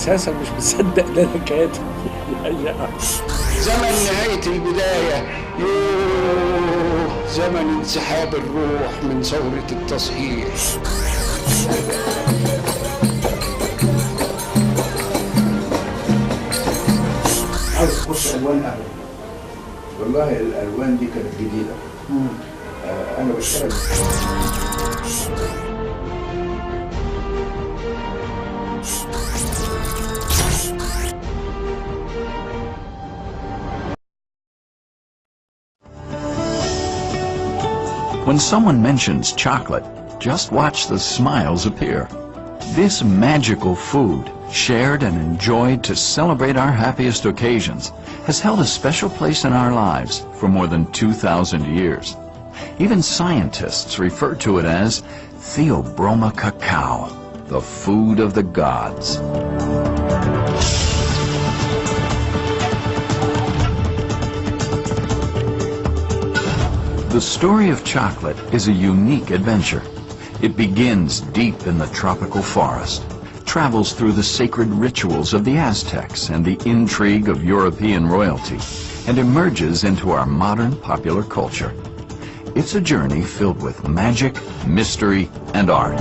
اساسا مش مصدق ده انا كاتب. زمن نهاية البداية، يوه زمن انسحاب الروح من ثورة التصحيح. عايز تخش الوان قهوه؟ والله الالوان دي كانت جديده. انا بشتغل. When someone mentions chocolate, just watch the smiles appear. This magical food, shared and enjoyed to celebrate our happiest occasions, has held a special place in our lives for more than 2,000 years. Even scientists refer to it as Theobroma cacao, the food of the gods. The story of chocolate is a unique adventure. It begins deep in the tropical forest, travels through the sacred rituals of the Aztecs and the intrigue of European royalty, and emerges into our modern popular culture. It's a journey filled with magic, mystery, and art.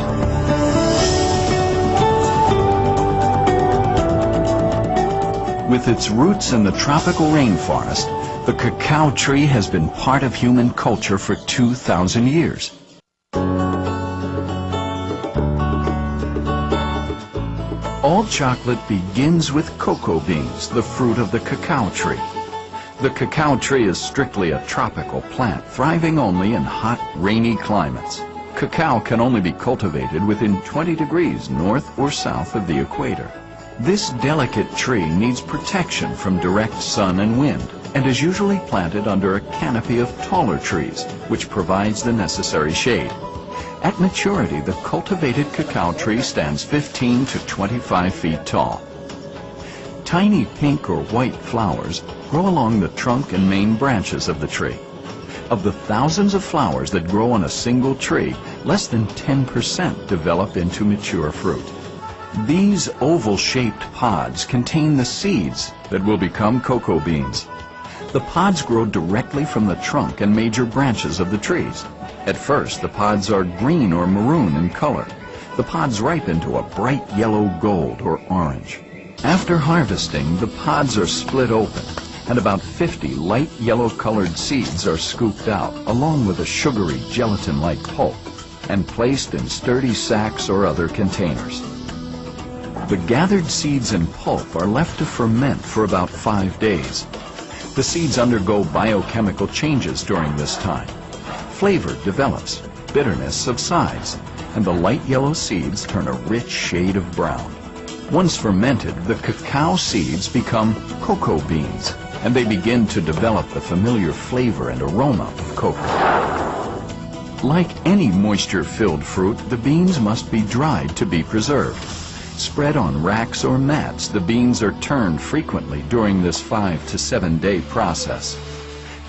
With its roots in the tropical rainforest, the cacao tree has been part of human culture for 2,000 years. All chocolate begins with cocoa beans, the fruit of the cacao tree. The cacao tree is strictly a tropical plant, thriving only in hot, rainy climates. Cacao can only be cultivated within 20 degrees north or south of the equator. This delicate tree needs protection from direct sun and wind, and is usually planted under a canopy of taller trees, which provides the necessary shade. At maturity, the cultivated cacao tree stands 15 to 25 feet tall. Tiny pink or white flowers grow along the trunk and main branches of the tree. Of the thousands of flowers that grow on a single tree, less than 10% develop into mature fruit. These oval-shaped pods contain the seeds that will become cocoa beans. The pods grow directly from the trunk and major branches of the trees. At first, the pods are green or maroon in color. The pods ripen to a bright yellow gold or orange. After harvesting, the pods are split open, and about 50 light yellow-colored seeds are scooped out, along with a sugary gelatin-like pulp, and placed in sturdy sacks or other containers. The gathered seeds and pulp are left to ferment for about 5 days. The seeds undergo biochemical changes during this time. Flavor develops, bitterness subsides, and the light yellow seeds turn a rich shade of brown. Once fermented, the cacao seeds become cocoa beans, and they begin to develop the familiar flavor and aroma of cocoa. Like any moisture-filled fruit, the beans must be dried to be preserved. Spread on racks or mats, the beans are turned frequently during this 5 to 7 day process.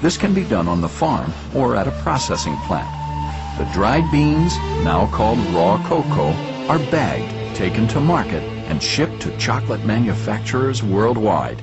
This can be done on the farm or at a processing plant. The dried beans, now called raw cocoa, are bagged, taken to market, and shipped to chocolate manufacturers worldwide.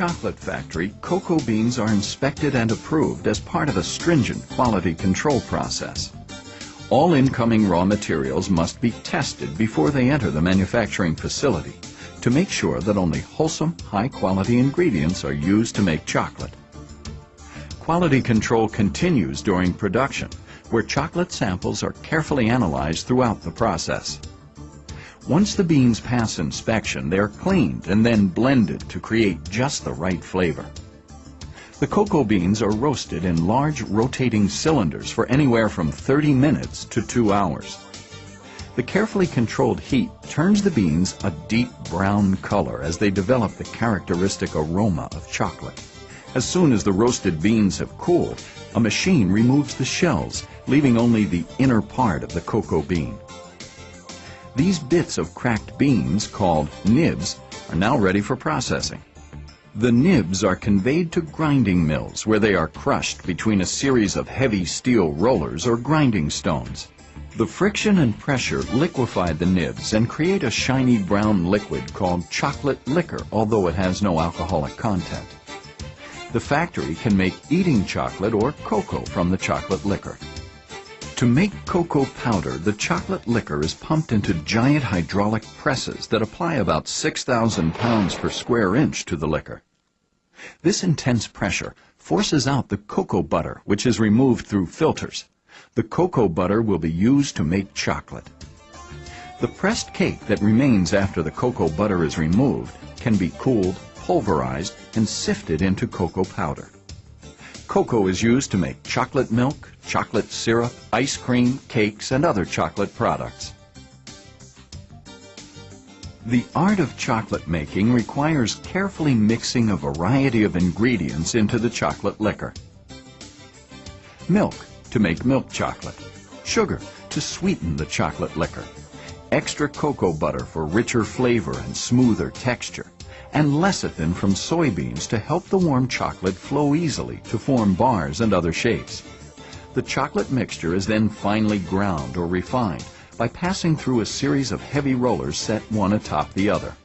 chocolate factory, cocoa beans are inspected and approved as part of a stringent quality control process. All incoming raw materials must be tested before they enter the manufacturing facility to make sure that only wholesome, high-quality ingredients are used to make chocolate. Quality control continues during production, where chocolate samples are carefully analyzed throughout the process. Once the beans pass inspection, they are cleaned and then blended to create just the right flavor. The cocoa beans are roasted in large rotating cylinders for anywhere from 30 minutes to 2 hours. The carefully controlled heat turns the beans a deep brown color as they develop the characteristic aroma of chocolate. As soon as the roasted beans have cooled, a machine removes the shells, leaving only the inner part of the cocoa bean. These bits of cracked beans, called nibs, are now ready for processing. The nibs are conveyed to grinding mills where they are crushed between a series of heavy steel rollers or grinding stones. The friction and pressure liquefy the nibs and create a shiny brown liquid called chocolate liquor, although it has no alcoholic content. The factory can make eating chocolate or cocoa from the chocolate liquor. To make cocoa powder, the chocolate liquor is pumped into giant hydraulic presses that apply about 6,000 pounds per square inch to the liquor. This intense pressure forces out the cocoa butter, which is removed through filters. The cocoa butter will be used to make chocolate. The pressed cake that remains after the cocoa butter is removed can be cooled, pulverized, and sifted into cocoa powder. Cocoa is used to make chocolate milk, chocolate syrup, ice cream, cakes, and other chocolate products. The art of chocolate making requires carefully mixing a variety of ingredients into the chocolate liquor. Milk to make milk chocolate, sugar to sweeten the chocolate liquor, extra cocoa butter for richer flavor and smoother texture, and lecithin from soybeans to help the warm chocolate flow easily to form bars and other shapes. The chocolate mixture is then finely ground or refined by passing through a series of heavy rollers set one atop the other.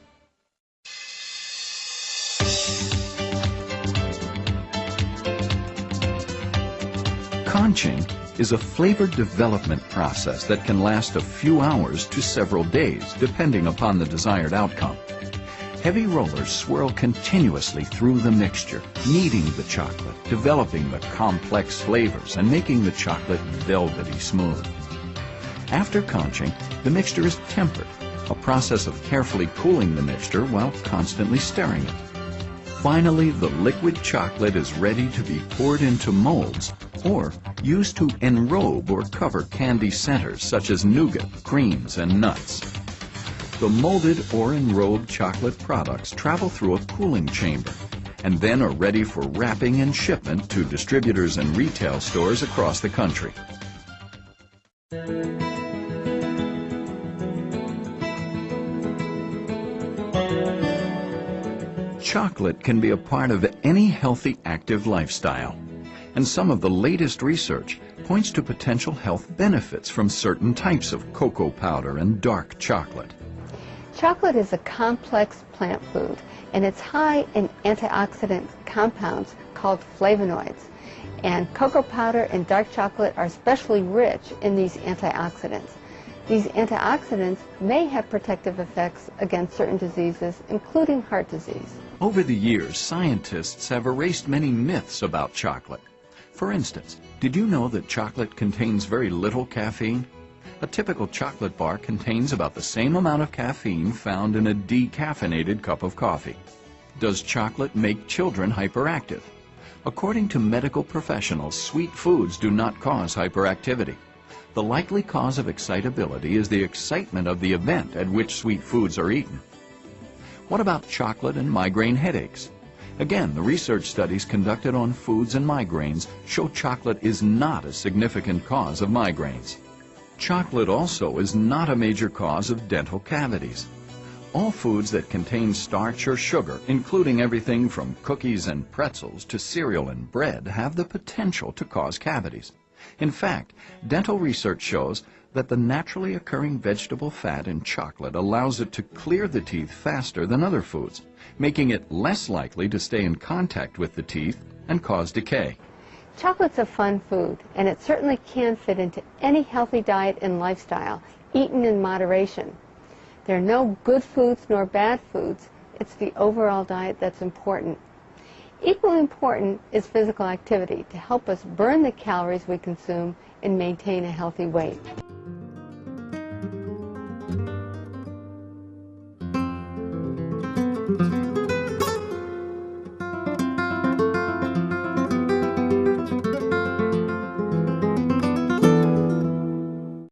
Conching is a flavor development process that can last a few hours to several days, depending upon the desired outcome. Heavy rollers swirl continuously through the mixture, kneading the chocolate, developing the complex flavors, and making the chocolate velvety smooth. After conching, the mixture is tempered, a process of carefully cooling the mixture while constantly stirring it. Finally, the liquid chocolate is ready to be poured into molds or used to enrobe or cover candy centers such as nougat, creams, and nuts. The molded or enrobed chocolate products travel through a cooling chamber and then are ready for wrapping and shipment to distributors and retail stores across the country. Chocolate can be a part of any healthy, active lifestyle, and some of the latest research points to potential health benefits from certain types of cocoa powder and dark chocolate. Chocolate is a complex plant food, and it's high in antioxidant compounds called flavonoids. And cocoa powder and dark chocolate are especially rich in these antioxidants. These antioxidants may have protective effects against certain diseases, including heart disease. Over the years, scientists have erased many myths about chocolate. For instance, did you know that chocolate contains very little caffeine? A typical chocolate bar contains about the same amount of caffeine found in a decaffeinated cup of coffee. Does chocolate make children hyperactive? According to medical professionals, sweet foods do not cause hyperactivity. The likely cause of excitability is the excitement of the event at which sweet foods are eaten. What about chocolate and migraine headaches? Again, the research studies conducted on foods and migraines show chocolate is not a significant cause of migraines. Chocolate also is not a major cause of dental cavities. All foods that contain starch or sugar, including everything from cookies and pretzels to cereal and bread, have the potential to cause cavities. In fact, dental research shows that the naturally occurring vegetable fat in chocolate allows it to clear the teeth faster than other foods, making it less likely to stay in contact with the teeth and cause decay. Chocolate's a fun food, and it certainly can fit into any healthy diet and lifestyle, eaten in moderation. There are no good foods nor bad foods. It's the overall diet that's important. Equally important is physical activity to help us burn the calories we consume and maintain a healthy weight.